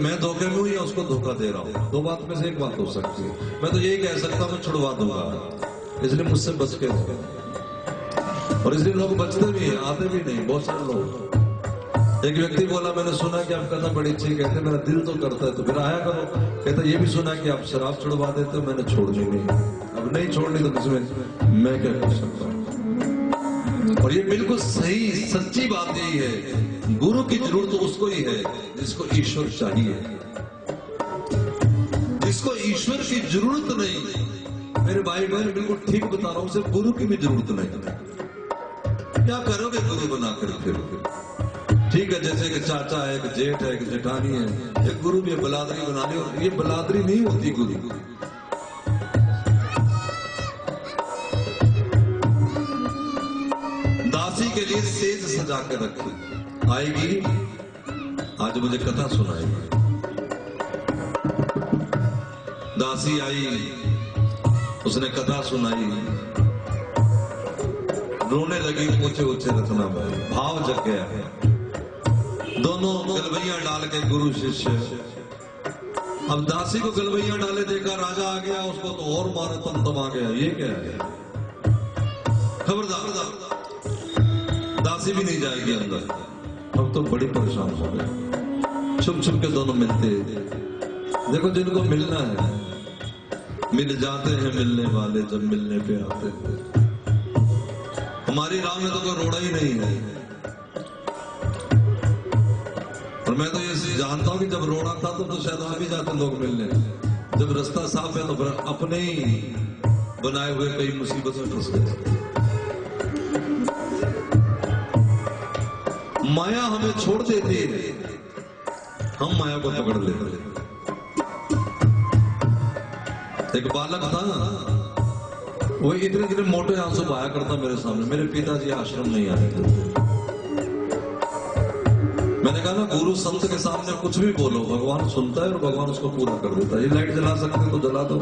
मैं धोखे में हूं या उसको धोखा दे रहा हूं। दो बात में से एक बात हो सकती है। मैं तो यही कह सकता हूं मैं छुड़वा दूंगा, इसलिए मुझसे बच के रहो। और इसलिए लोग बचते भी हैं, आते भी नहीं। बहुत सारे लोग, एक व्यक्ति बोला मैंने सुना कि आप करना बड़ी अच्छी, कहते मेरा दिल तो करता है तो फिर आया करो। कहता ये भी सुना कि आप शराब छुड़वा देते हो, मैंने छोड़नी नहीं। अब नहीं छोड़नी तो इसमें मैं क्या कर सकता हूँ। और ये बिल्कुल सही सच्ची बात यही है, गुरु की जरूरत तो उसको ही है जिसको ईश्वर चाहिए। जिसको ईश्वर की जरूरत नहीं, मेरे भाई बहन बिल्कुल ठीक बता रहा हूं, उसे गुरु की भी जरूरत नहीं। क्या करोगे गुरु बनाकर फिर? ठीक है, जैसे कि चाचा है, एक जेठ है, एक जेठानी है, एक गुरु भी बलादरी बना ली। और ये बलादरी नहीं होती गुरु। दासी के लिए सेज सजा के रखी, आएगी आज मुझे कथा सुनाएगी। दासी आई, उसने कथा सुनाई, रोने लगी, ऊंचे ऊंचे रचना में भाव जग गया। दोनों गलवैया डाल के गुरु शिष्य। अब दासी को गलवैया डाले देखा, राजा आ गया, उसको तो और मारे तम आ गया। ये क्या है? खबरदार, दासी भी नहीं जाएगी अंदर। अब तो बड़ी परेशान हो गए। छुप छुप के दोनों मिलते। देखो जिनको मिलना है मिल जाते हैं, मिलने वाले जब मिलने पे आते हैं। हमारी राह में तो कोई रोड़ा ही नहीं है। और मैं तो ये जानता हूं कि जब रोड़ा था तो शायद आ भी जाते लोग मिलने। जब रास्ता साफ है तो फिर अपने ही बनाए हुए कई मुसीबत में फंस गए। माया हमें छोड़ देती है, हम माया को पकड़ लेते। एक बालक था, वो इतने इतने मोटे आंसू बहाया करता मेरे सामने। मेरे पिताजी आश्रम नहीं आए थे। मैंने कहा ना, गुरु संत के सामने कुछ भी बोलो, भगवान सुनता है और भगवान उसको पूरा कर देता है। ये लाइट जला सकते तो जला दो।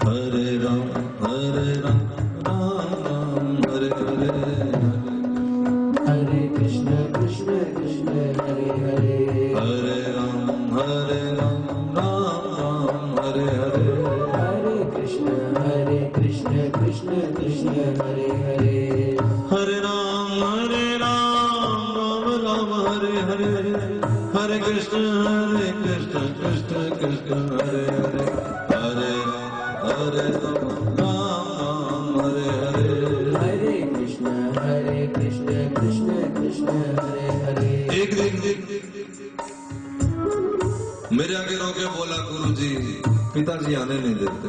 हरे राम राम राम हरे हरे, हरे कृष्ण कृष्ण कृष्ण हरे हरे, हरे राम राम राम हरे हरे, हरे कृष्ण कृष्ण कृष्ण हरे हरे, हरे राम राम राम हरे हरे, हरे कृष्ण कृष्ण कृष्ण हरे हरे, हरे राम हरे हरे, हरे कृष्ण कृष्ण कृष्ण हरे हरे। एक दिन मेरे आगे रोके बोला, गुरुजी पिताजी आने नहीं देते।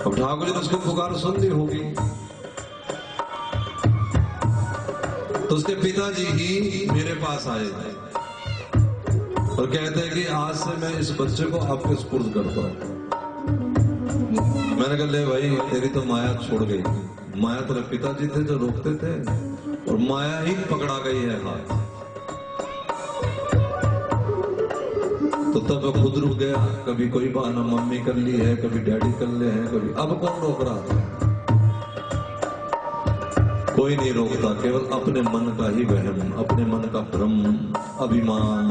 अब ठाकुर जी ने उसकी पुकार सुन ली होगी, तो उसके पिताजी ही मेरे पास आए थे और कहते हैं कि आज से मैं इस बच्चे को आपके सुपुर्द करता हूं। मैंने कहा ले भाई, तेरी तो माया छोड़ गई। माया तेरे पिताजी थे जो रोकते थे और माया ही पकड़ा गई है हाथ। तो तब वो खुद रुक गया। कभी कोई बहाना मम्मी कर ली है, कभी डैडी कर ले हैं, कभी अब कौन रोक रहा था? कोई नहीं रोकता, केवल अपने मन का ही वहम, अपने मन का भ्रम, अभिमान।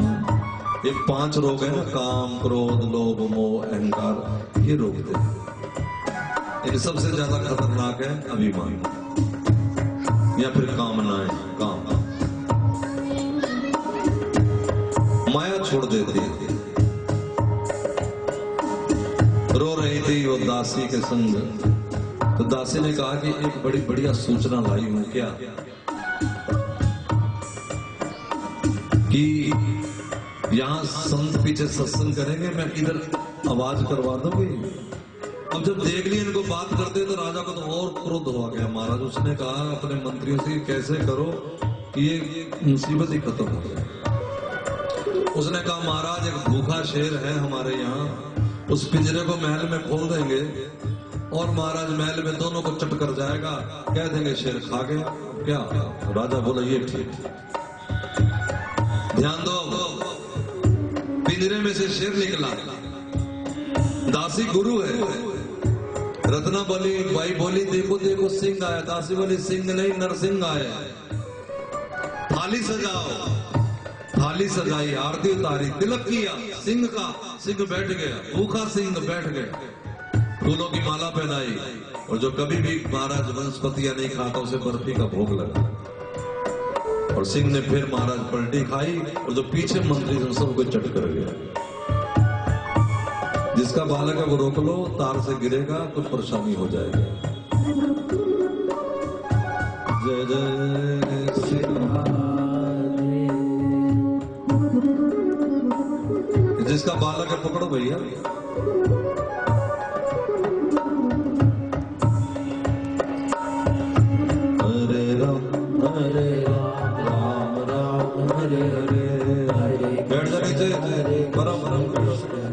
ये 5 रोग है ना, काम क्रोध लोभ मोह अहंकार, ये रोकते हैं। इन सबसे ज्यादा खतरनाक है अभिमान या फिर कामनाएं, काम। माया छोड़ देती है। रो रही थी वो दासी के संग, तो दासी ने कहा कि एक बड़ी बढ़िया सूचना लाई हूं। क्या? कि यहां संत पीछे सत्संग करेंगे, मैं इधर आवाज करवा दूंगी। अब जब देख लिया इनको बात करते तो राजा को तो और क्रोध हो गया। महाराज उसने कहा अपने मंत्रियों से कैसे करो कि ये मुसीबत ही खत्म हो जाए। उसने कहा महाराज एक भूखा शेर है हमारे यहाँ, उस पिंजरे को महल में खोल देंगे और महाराज महल में दोनों को चट कर जाएगा, कह देंगे शेर खा गया। क्या? राजा बोला ये ठीक। ध्यान दो, पिंजरे में से शेर निकला। दासी गुरु है। रत्ना बोली, भाई बोली देखो देखो सिंह आया। दासी बोली सिंह नहीं नरसिंह आया। थाली सजाओ। थाली थाली सजाई, आरती उतारी, तिलक किया, सिंह का, सिंह बैठ गया, भूखा सिंह बैठ गया, फूलों की माला पहनाई, और जो कभी भी महाराज वनस्पतियां नहीं खाता उसे बर्फी का भोग लगा, और सिंह ने फिर महाराज पलटी खाई, और जो पीछे मंत्री थे सबको चट कर गया। जिसका बालक है वो रोक लो, तार से गिरेगा, कुछ परेशानी हो जाएगी। जय जय श्री जिसका बालक है पकड़ो भैया। हरे राम राम राम हरे हरे, बैठ जा नीचे, परम परम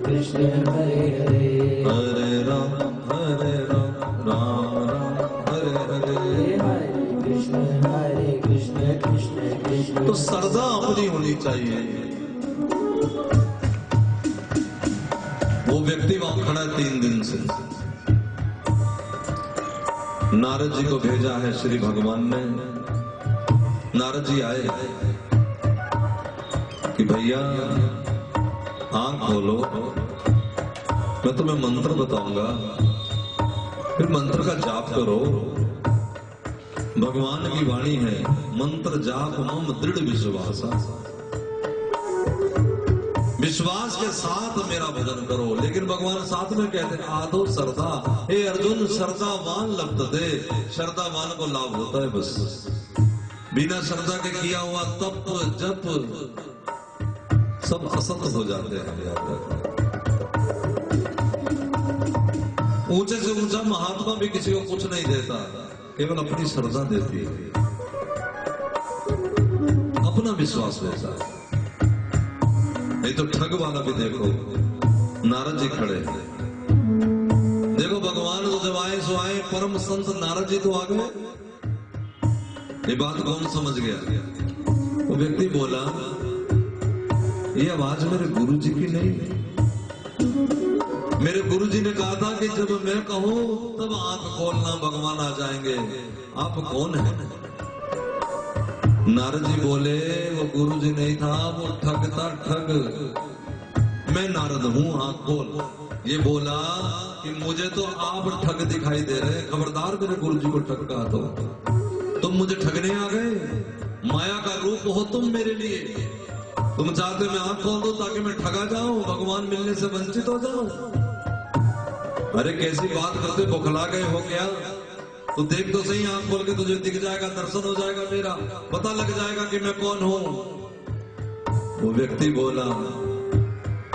कृष्ण हरे हरे, हरे राम राम राम हरे हरे, हरे कृष्ण कृष्ण कृष्ण। तो श्रद्धा अपनी होनी चाहिए। वो व्यक्ति वहां खड़ा है 3 दिन से, नारद जी को भेजा है श्री भगवान ने। नारद जी आए कि भैया आंख खोलो, मैं तुम्हें मंत्र बताऊंगा, फिर मंत्र का जाप करो। भगवान की वाणी है, मंत्र जाप मम दृढ़ विश्वास, विश्वास के साथ मेरा भजन करो। लेकिन भगवान साथ में कहते हैं आदो श्रद्धा, हे अर्जुन श्रद्धावान लब्धते, श्रद्धावान को लाभ होता है। बस बिना श्रद्धा के किया हुआ तप जप सब असत हो जाते हैं। ऊंचे से ऊंचा महात्मा भी किसी को कुछ नहीं देता, केवल अपनी श्रद्धा देती है, अपना विश्वास देता है। नहीं तो ठग वाला भी देखो, नारद जी खड़े, देखो भगवान तो जब आए सो आए, परम संत नारद जी तो आ गए। ये बात कौन समझ गया? वो व्यक्ति बोला ये आवाज मेरे गुरु जी की नहीं, मेरे गुरु जी ने कहा था कि जब मैं कहूं तब आंख खोलना, भगवान आ जाएंगे। आप कौन है? नारद जी बोले वो गुरु जी नहीं था, वो ठग था, ठग। मैं नारद हूं, आंख खोल। ये बोला कि मुझे तो आप ठग दिखाई दे रहे, खबरदार मेरे गुरु जी को ठग कहा तो तुम मुझे ठगने आ गए। माया का रूप हो तुम मेरे लिए, तुम चाहते मैं आंख खोल दो ताकि मैं ठगा जाऊं, भगवान मिलने से वंचित हो जाऊं। अरे कैसी बात करते, बौखला गए हो क्या? तो देख तो सही, आंख खोल के तुझे दिख जाएगा, दर्शन हो जाएगा, मेरा पता लग जाएगा कि मैं कौन हूं। वो व्यक्ति बोला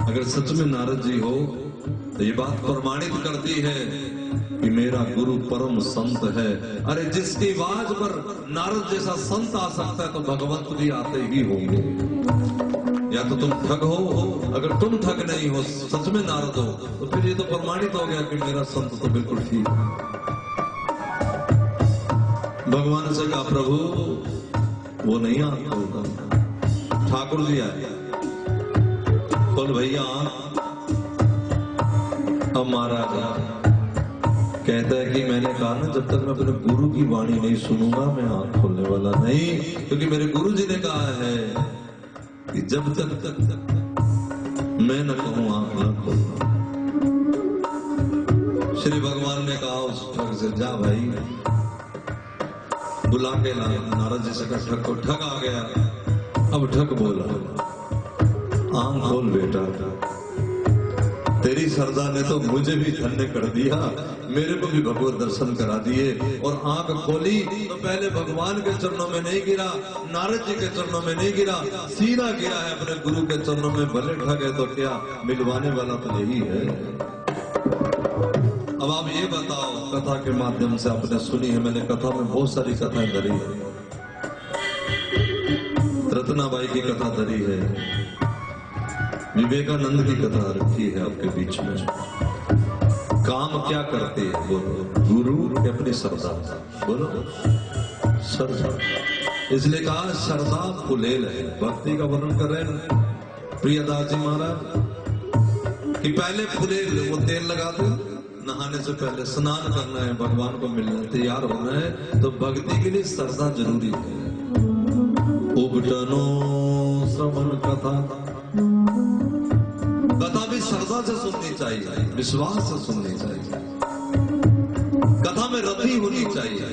अगर सच में नारद जी हो तो ये बात प्रमाणित करती है कि मेरा गुरु परम संत है। अरे जिसकी आवाज पर नारद जैसा संत आ सकता है तो भगवंत भी आते ही होंगे। या तो तुम ठग हो, अगर तुम ठग नहीं हो, सच में नारद हो, तो फिर ये तो प्रमाणित हो गया कि मेरा संत तो बिल्कुल ठीक है। भगवान से कहा प्रभु वो नहीं आंख खोलता। ठाकुर जी आए, बोल भैया अब महाराज कहता है कि मैंने कहा ना जब तक मैं अपने गुरु की वाणी नहीं सुनूंगा मैं आंख खोलने वाला नहीं, क्योंकि मेरे गुरु जी ने कहा है कि जब तक मैं न कहूं आंख न खोलना। श्री भगवान ने कहा उस ठग से जा भाई, बुला के ला। नारद जी से कहा ठग को, ठग आ गया। अब ठग बोला आंख खोल बेटा, तेरी श्रद्धा ने तो मुझे भी धन्य कर दिया, मेरे को भी भगवत दर्शन करा दिए। और आंख खोली तो पहले भगवान के चरणों में नहीं गिरा, नारद जी के चरणों में नहीं गिरा, सीधा गिरा है अपने गुरु के चरणों में। भले ठग है तो क्या, मिलवाने वाला तो यही है। अब आप ये बताओ, कथा के माध्यम से आपने सुनी है, मैंने कथा में बहुत सारी कथाएं धरी है, रत्नाबाई की कथा धरी है, विवेकानंद की कथा रखी है आपके बीच में। काम क्या करते हैं बोलो? गुरु की अपनी श्रद्धा, बोलो श्रद्धा। इसलिए कहा श्रद्धा फुलेल है। भक्ति का वर्णन कर रहे हैं प्रियदास जी महाराज कि पहले फुलेल, वो तेल लगाते, नहाने से पहले स्नान करना है, भगवान को मिलना, तैयार होना है, तो भक्ति के लिए श्रद्धा जरूरी है। उबटनो श्रवण कथा। कथा भी श्रद्धा से सुननी चाहिए, विश्वास से सुननी चाहिए, कथा में रति होनी चाहिए।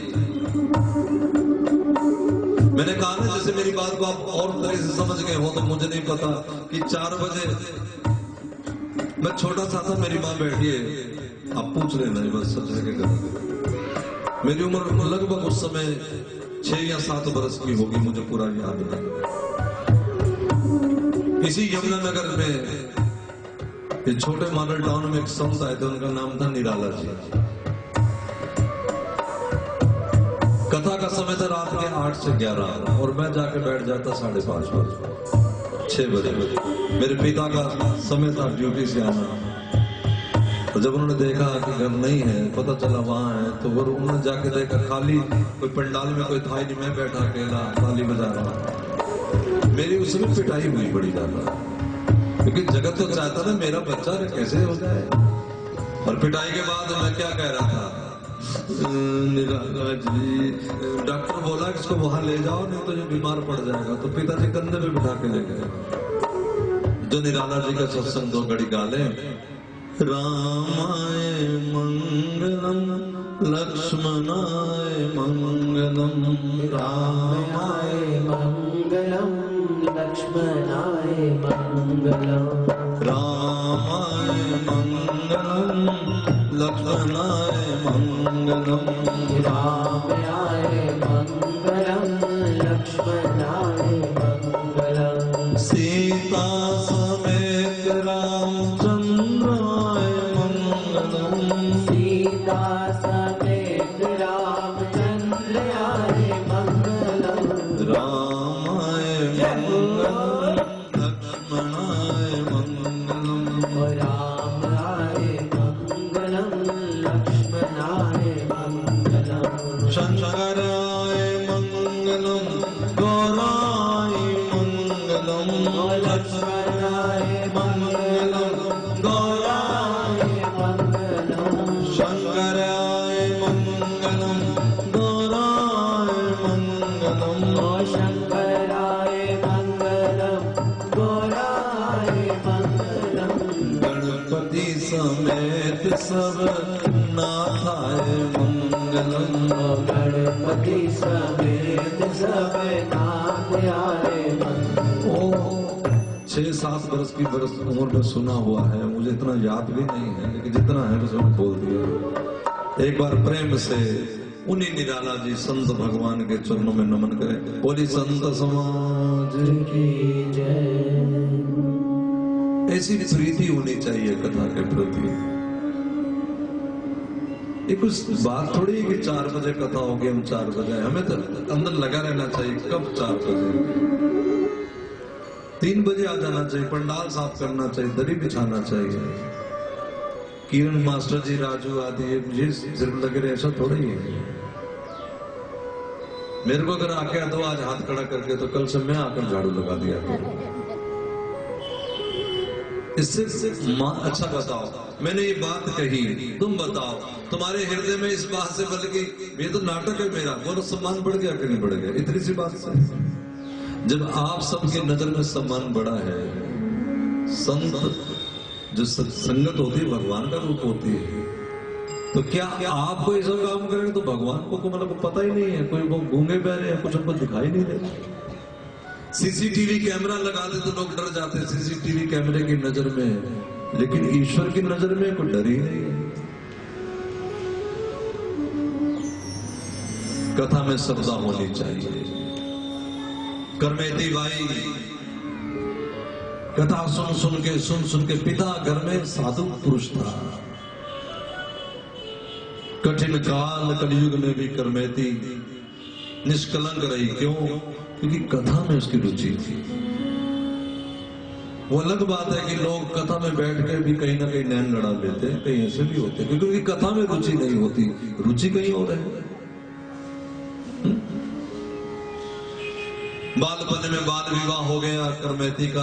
मैंने कहा ना, जैसे मेरी बात को आप और तरह से समझ गए हो तो मुझे नहीं पता कि 4 बजे मैं छोटा सा था, मेरी माँ बैठी है, आप पूछ लेना बस सब जगह। मेरी उम्र लगभग उस समय 6 या 7 बरस की होगी, मुझे पूरा याद नहीं। इसी यमुनानगर में ये छोटे मॉडल टाउन में एक संत आए थे, उनका नाम था निराला जी। कथा का समय था रात के 8 से 11 और मैं जाके बैठ जाता 5:30 बजे, 6 बजे। मेरे पिता का समय था ड्यूटी से आना, तो जब उन्होंने देखा कि घर नहीं है, पता चला वहां है, तो वो उन्होंने जाके देखा खाली, कोई पंडाल में कोई था ही नहीं, मैं बैठा अकेला ताली बजा रहा। मेरी उस समय पिटाई हुई बड़ी ज्यादा, क्योंकि जगत तो चाहता था मेरा बच्चा कैसे हो जाए। और पिटाई के बाद मैं क्या कह रहा था, निराला जी, डॉक्टर बोला कि इसको वहां ले जाओ नहीं तो ये बीमार पड़ जाएगा। तो पिताजी कंधे पे बिठा के ले गए। जो निराला जी का सत्संग 2 घड़ी गाले, रामाय मंगलम लक्ष्मणाय मंगलम, रामाय मंगलम लक्ष्मणाय मंगलम, रामाय मंगलम लक्ष्मणाय मंगलम, रामाय मंगलम लक्ष्मणाय मंगलम, सीता समेत रामचंद्राय मंगलम, सीता समेत रामचंद्राय मंगलम, रामाय मंगलम लक्ष्मणाय मंगलम, रामाय मंगलम लक्ष्मणाय मंगलम, शंकराय मंगलम गौराय मंगलम, लक्ष्मणाय मंगलम गौराय मंगलम, शंकराय मंगलम गौराय मंगलम, शंकराय मंगलम गौराय मंगलम, गणपति समेत सब नाथाय मंगलम, गणपति समेत सब नाथाय मंगलम। 6-7 बरस की उम्र में सुना हुआ है, मुझे इतना याद भी नहीं है, लेकिन जितना है उसे मैंने बोल दिया। एक बार प्रेम से उन्हीं निराला जी संत भगवान के चरणों में नमन करें। बोली संत समाज की जय। ऐसी प्रीति होनी चाहिए कथा के प्रति। ये कुछ बात थोड़ी है कि 4 बजे कथा होगी हम 4 बजे, हमें तो अंदर लगा रहना चाहिए कब 4 बजे। 3 बजे आ जाना चाहिए, पंडाल साफ करना चाहिए, दरी बिछाना चाहिए। किरण मास्टर जी, राजू आदि ये सिर्फ लगे रहे, ऐसा थोड़ा ही है। मेरे को अगर आके दो आज हाथ खड़ा करके, तो कल से मैं आकर झाड़ू लगा दिया करूं। इससे अच्छा बताओ, मैंने ये बात कही, तुम बताओ तुम्हारे हृदय में इस बात से, बल्कि ये तो नाटक है मेरा, बोलो सम्मान बढ़ गया कि नहीं बढ़ गया? इतनी सी बात से जब आप सबके नजर में सम्मान बड़ा है, संत जो संगत होती है भगवान का रूप होती है, तो क्या आप कोई ऐसा काम करेंगे तो भगवान को मतलब पता ही नहीं है, कोई वो गूंगे बहरे हैं, कुछ हमको दिखाई नहीं देता। सीसीटीवी कैमरा लगा दे तो लोग डर जाते हैं सीसीटीवी कैमरे की नजर में, लेकिन ईश्वर की नजर में कोई डर ही नहीं है। कथा में श्रद्धा होनी चाहिए। करमेती बाई कथा सुन सुन के पिता घर में साधु पुरुष था। कठिन काल कलयुग में भी करमेती निष्कलंक रही। क्यों? क्योंकि कथा में उसकी रुचि थी। वो अलग बात है कि लोग कथा में बैठ के भी कहीं ना कहीं नैन लड़ा लेते हैं, कहीं ऐसे भी होते हैं, क्योंकि कथा में रुचि नहीं होती, रुचि कहीं और है। बालपन में बाल विवाह हो गया करमेती का,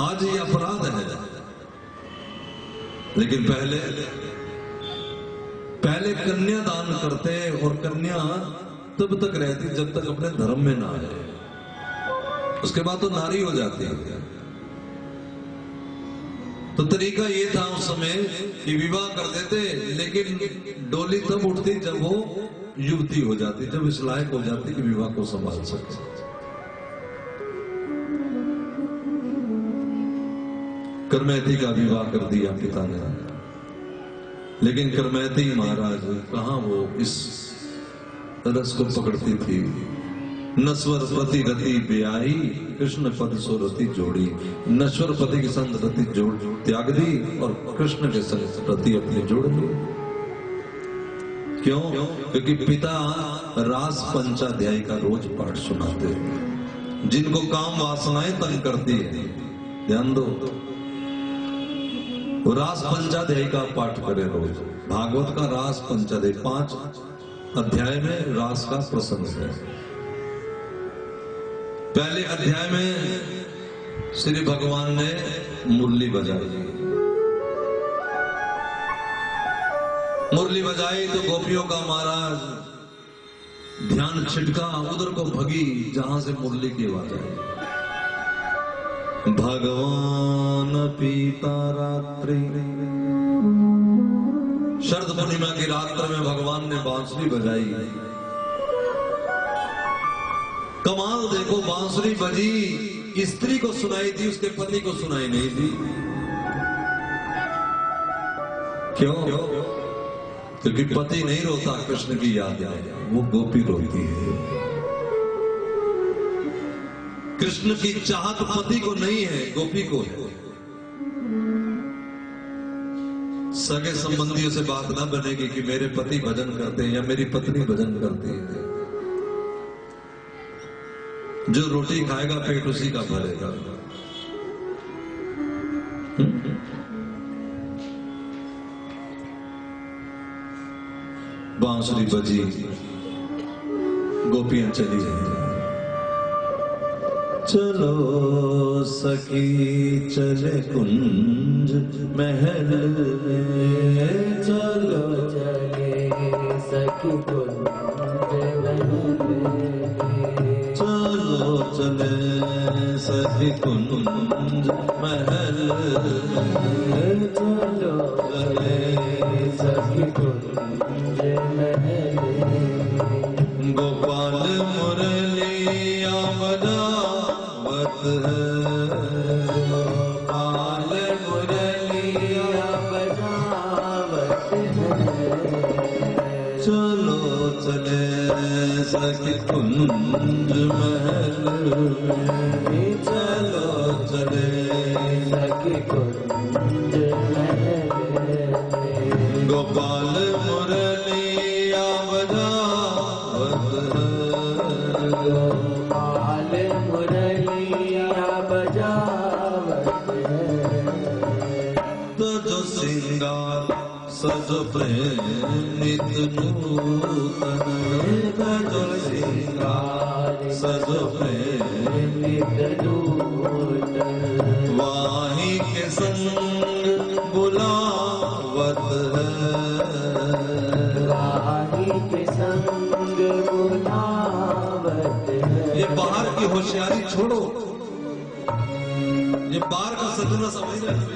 आज ये अपराध है, लेकिन पहले कन्या दान करते और कन्या तब तक रहती जब तक अपने धर्म में ना आए, उसके बाद तो नारी हो जाती है। तो तरीका ये था उस समय कि विवाह कर देते, लेकिन डोली तब उठती जब वो युवती हो जाती, जब इस लायक हो जाती कि विवाह को संभाल सके। करमैती का विवाह कर दिया पिता ने, लेकिन करमैती महाराज कहां वो इस रस को पकड़ती थी। नश्वर पति रति ब्याही, कृष्ण पद सो रति जोड़ी। नश्वर पति के संग रति जोड़ त्याग दी और कृष्ण के संग रति अपनी जोड़ ली। क्यों? क्योंकि पिता रास पंचाध्यायी का रोज पाठ सुनाते हैं। जिनको काम वासनाएं तंग करती है, ध्यान दो, रास पंचाध्यायी का पाठ करे रोज। भागवत का रास पंचाध्यायी 5 अध्याय में रास का प्रसंग है। पहले अध्याय में श्री भगवान ने मुरली बजाई। मुरली बजाई तो गोपियों का महाराज ध्यान छिटका, उधर को भगी जहां से मुरली की आवाज आई। भगवान पीता रात्रि, शरद पूर्णिमा की रात्र में भगवान ने बांसुरी बजाई। कमाल देखो, बांसुरी बजी, स्त्री को सुनाई थी, उसके पति को सुनाई नहीं थी। क्यों? क्योंकि पति नहीं रोता कृष्ण की याद में, वो गोपी रोती है। कृष्ण की चाहत पति को नहीं है, गोपी को है। सगे संबंधियों से बात ना बनेगी कि मेरे पति भजन करते हैं या मेरी पत्नी भजन करती है। जो रोटी खाएगा पेट उसी का भरेगा। बांसुरी बजी, गोपियां चली गई। चलो सखी चले कुंज महल में, चलो चले सखी कुंज महल में। चलो चले सखी कुंज महल में। चलो चले सखी कुंज महल में। गोपाल मुरलिया बजावत है, गोपाल मुरलिया बजावत है। चलो चले सखी कुंज महल में। चलो चले सखी कुंज महल में। गोपाल मुरलिया बजावत है। गोपाल मुरलिया बजावत है। तो जो सिंगार सज प्रेम नित नूतन, तो जो सिंगार सज प्रेम नित नूतन। वाही के संग बुलावत है। वाही के संग बुलावत है। ये बाहर की होशियारी छोड़ो, ये बाहर का सजना समझ रहे,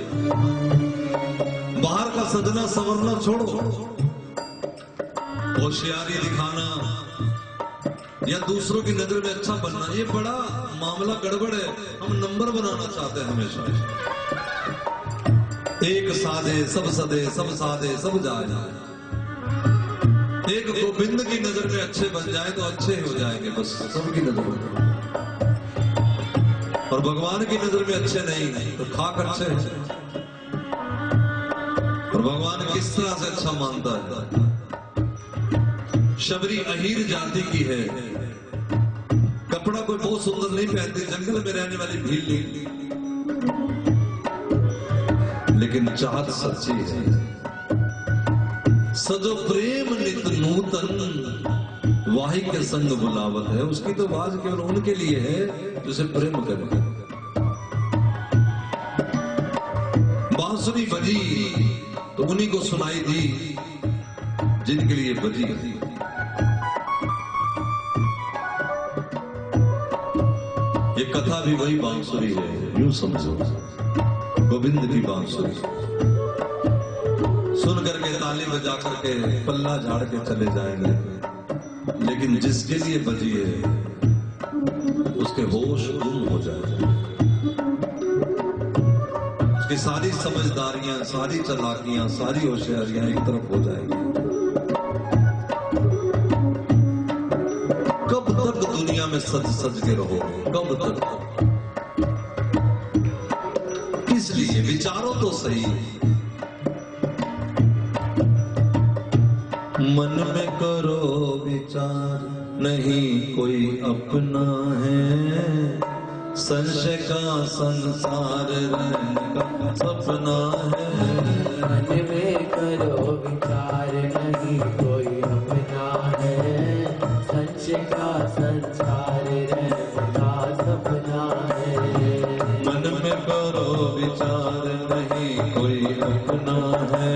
बाहर का सजना संवरना छोड़ो। होशियारी दिखाना या दूसरों की नजर में अच्छा बनना, ये बड़ा मामला गड़बड़ है। हम नंबर बनाना चाहते हैं हमेशा। एक साधे सब सदे, सब साधे सब जाए। एक गोविंद की नजर में अच्छे बन जाए तो अच्छे हो जाएंगे, बस सबकी नजर में। और भगवान की नजर में अच्छे नहीं तो खाक अच्छे हैं। और भगवान किस तरह से अच्छा मानता है? शबरी अहीर जाति की है, कपड़ा कोई बहुत सुंदर नहीं पहनती, जंगल में रहने वाली भील, लेकिन चाहत सच्ची है। सजो प्रेम नित नूतन, वाही के संग बुलावत है। उसकी तो आवाज केवल उनके लिए है जिसे प्रेम करे। बांसुरी बजी तो उन्हीं को सुनाई दी जिनके लिए बजी। कथा भी वही बांसुरी है, यूं समझो, गोविंद की बांसुरी। सुन करके ताली बजा करके पल्ला झाड़ के चले जाएंगे, लेकिन जिसके लिए बजी है उसके होश गुम हो जाएंगे, उसकी सारी समझदारियां, सारी चालाकियां, सारी होशियारियां एक तरफ हो जाएंगी। कब तक दुनिया में सज सज के रहो, कब तक? किस लिए? विचारो तो सही। मन में करो विचार, नहीं कोई अपना है, संशय का संसार रहने का सपना है। मन में करो विचार, नहीं कोई अपना है, संशय का संसार रहने का सपना है। मन में करो विचार, नहीं कोई अपना है,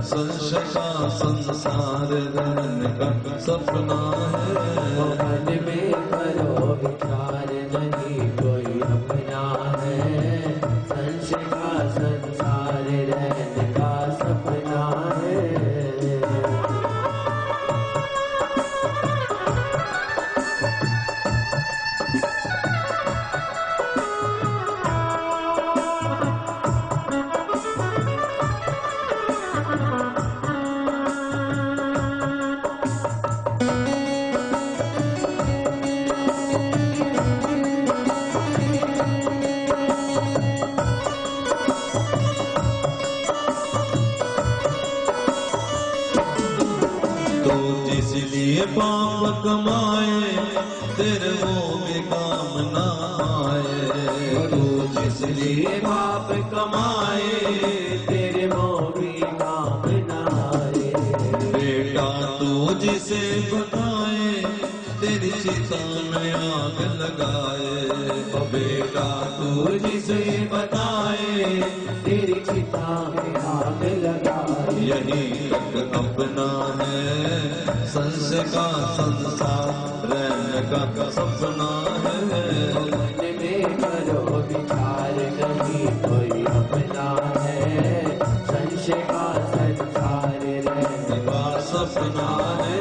संशय का संसार रहने का सपना है। मन में करो विचार, नहीं कोई अपना है, संशय का संसार रहने का सपना है। इसलिए पाप कमाए, तेरे मुंह में काम ना आए। तू जिसलिए पाप कमाए, तेरे मुंह में काम ना आए। बेटा तू जिसे बताए, तेरी चिता में आग लगाए। बेटा तू जिसे बताए, तेरी चिता में आग लगाए। यही तक अपना है, संशय का संसार रहने का सपना है। मन में करो विचार, नहीं कोई अपना है, संशय का संसार रहने का सपना है।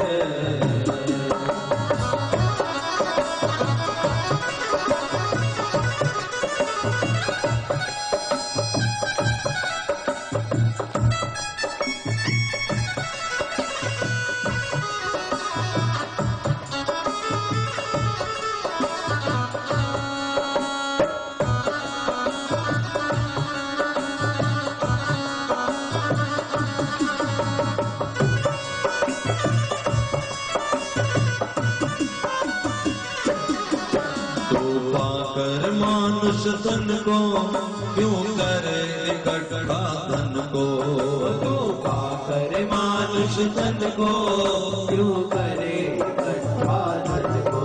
मानुष धन को क्यों करे इकट्ठा धन को। तू पाकर मानुष धन को क्यों करे इकट्ठा धन को।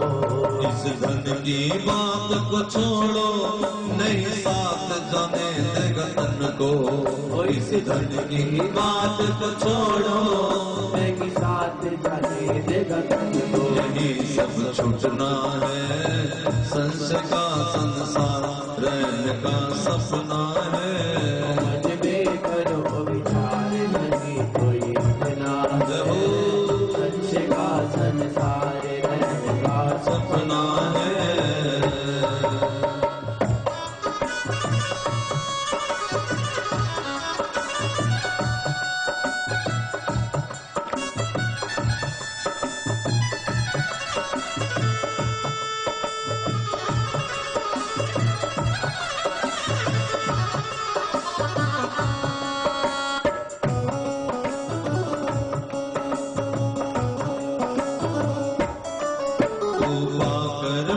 इस धन की बात को छोड़ो, नहीं साथ जाने देगा धन को। इस धन की बात को छोड़ो, नहीं साथ जाने देगा धन को। यही सब छूटना है, संशय का संसार रहने का सपना है। मन में करो विचार, नहीं कोई अपना है, संशय का संसार रहने का सपना है।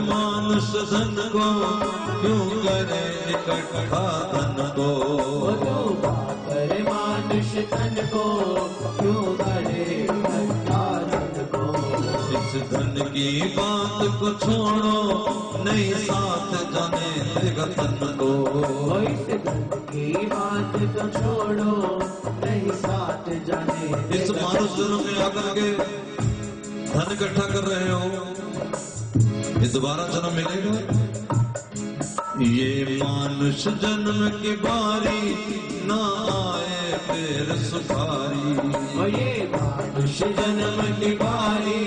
मानुष धन को क्यों करे इकट्ठा धन को। तू पाकर मानुष धन को क्यों करे इकट्ठा धन को। इस धन की बात को छोड़ो, नहीं साथ जाने देगा धन को। इस धन की बात को छोड़ो, नहीं साथ जाने इस मानुष जन्म में आकर के धन इकट्ठा कर रहे हो, ये दोबारा जन्म मिलेगा? ये मानुष जन्म की बारी ना आए फिर सुखारी। ये मानुष जन्म की बारी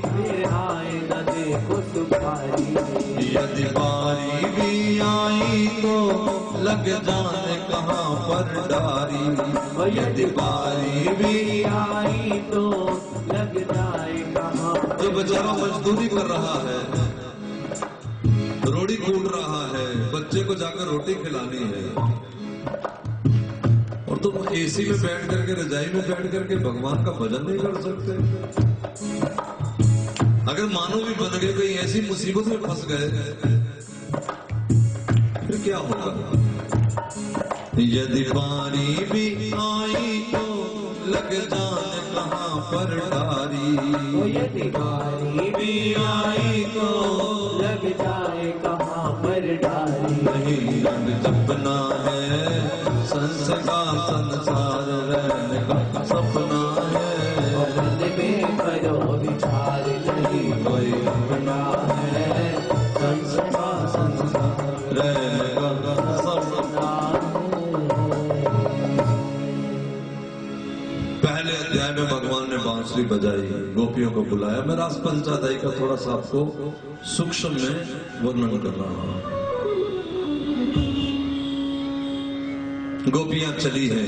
फिर आए न देखो सुखारी। यदि बारी भी आई तो लग जाने कहाँ पर डारी। यदि बारी भी आई तो लग जाए कहाँ। जो बेचारा मजदूरी कर रहा है, रोटी कूट रहा है, बच्चे को जाकर रोटी खिलानी है, और तुम एसी में बैठ करके, रजाई में बैठ करके भगवान का भजन नहीं कर सकते। अगर मानो भी बन गए, कहीं ऐसी मुसीबत में फंस गए, फिर क्या होगा? यदि बारी भी आई तो लग जाने कहाँ पर डारी। यदि बारी भी आई तो लग जाए कहाँ पर डारी। नहीं रंग जपना है संस्कार, संसार रहने का सपना है। मन में करो विचार, नहीं कोई अपना है संस्कार, संसार रहने का सपना। पहले अध्याय में भगवान ने बांसुरी बजाई, गोपियों को बुलाया। मैं रास पंचाध्यायी का थोड़ा सा आपको सूक्ष्म में वर्णन कर रहा हूं। गोपियां चली हैं,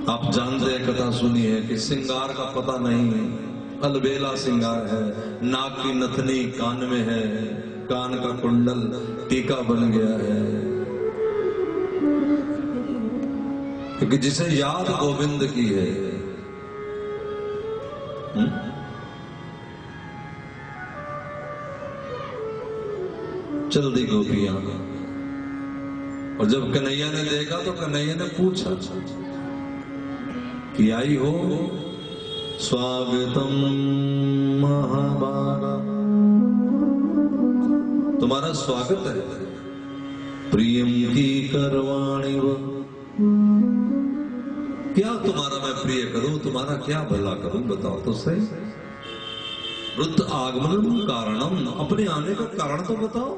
आप जानते हैं, कथा सुनी है कि सिंगार का पता नहीं, अलबेला सिंगार है, नाक की नथनी कान में है, कान का कुंडल टीका बन गया है, क्योंकि जिसे याद गोविंद की है। चल दी गोपियां, और जब कन्हैया ने देखा तो कन्हैया ने पूछा कि आई हो? स्वागतम महाभागा, तुम्हारा स्वागत है। प्रियम की करवाणी व, क्या तुम्हारा मैं प्रिय करूं, तुम्हारा क्या भला करूं, बताओ तो सही। रुद्र आगमन कारणम, अपने आने का कारण तो बताओ।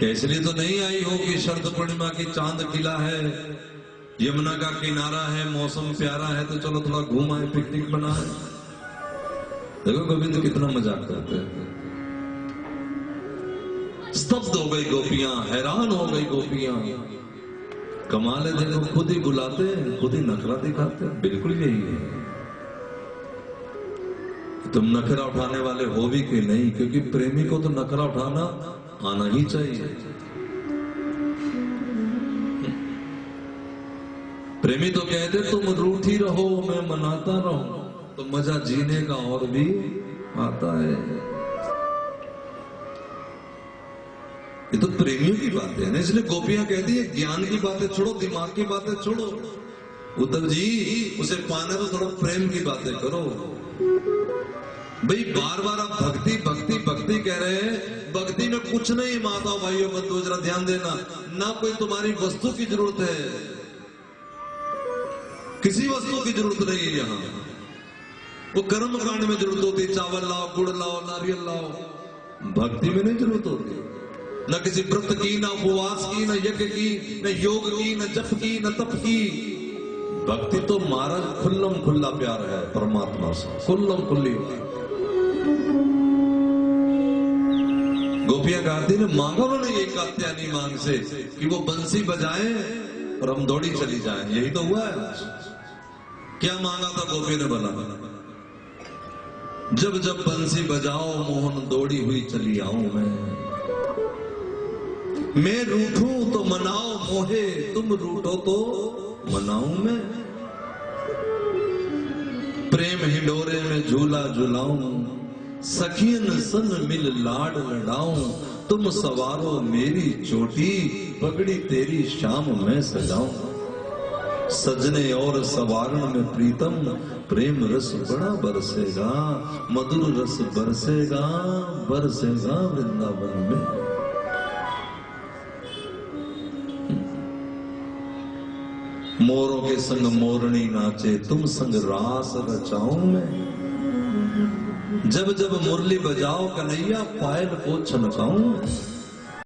इसलिए तो नहीं आई हो कि शरद पूर्णिमा की चांद खिला है, यमुना का किनारा है, मौसम प्यारा है, तो चलो थोड़ा घूम आए, पिकनिक बनाए। देखो गोविंद कितना मजाक करते हैं। स्तब्ध हो गई गोपियां, हैरान हो गई गोपियां। कमाल है, देखो खुद ही बुलाते हैं, खुद ही नखरा दिखाते हैं। बिल्कुल यही है, तुम नखरा उठाने वाले हो भी कि नहीं, क्योंकि प्रेमी को तो नखरा उठाना आना ही चाहिए। प्रेमी तो कहते तुम रूठी रहो मैं मनाता रहूं, तो मजा जीने का और भी आता है। ये तो प्रेमियों की बातें है ना, इसलिए गोपियां कहती है ज्ञान की बातें छोड़ो, दिमाग की बातें छोड़ो। उद्धव जी, उसे पाने तो थोड़ा प्रेम की बातें करो। भाई बार बार आप भक्ति भक्ति भक्ति कह रहे हैं, भक्ति में कुछ नहीं माता भाइयों बंधुओं, जरा ध्यान देना, ना कोई तुम्हारी वस्तु की जरूरत है, किसी वस्तु की जरूरत नहीं है यहाँ। वो कर्म कांड में जरूरत होती, चावल लाओ, गुड़ लाओ, नारियल लाओ, भक्ति में नहीं जरूरत होती। न किसी व्रत की, न उपवास की, न यज्ञ की, न योग की, न जप की, न तप की। भक्ति तो महाराज खुल्लम खुल्ला प्यार है परमात्मा से, खुल्लम खुल्ली। गोपियां गाती ने मांगा उन्होंने एक कात्यायनी मांग से कि वो बंसी बजाएं और हम दौड़ी चली जाएं। यही तो हुआ है। क्या मांगा था गोपी ने बोला, जब जब बंसी बजाओ मोहन दौड़ी हुई चली आऊं मैं रूठूं तो मनाओ मोहे, तुम रूठो तो मनाऊं मैं। प्रेम हिडोरे में झूला झुलाऊं, सखियन सन मिल लाड लड़ाऊं, तुम सवारो मेरी चोटी, पगड़ी तेरी शाम में सजाऊं। सजने और सवारण में प्रीतम, प्रेम रस बड़ा बरसेगा, मधुर रस बरसेगा, बरसेगा वृंदावन में। मोरों के संग मोरनी नाचे, तुम संग रास रचाऊं मैं। जब जब मुरली बजाओ कन्हैया पायल को छनकाऊं,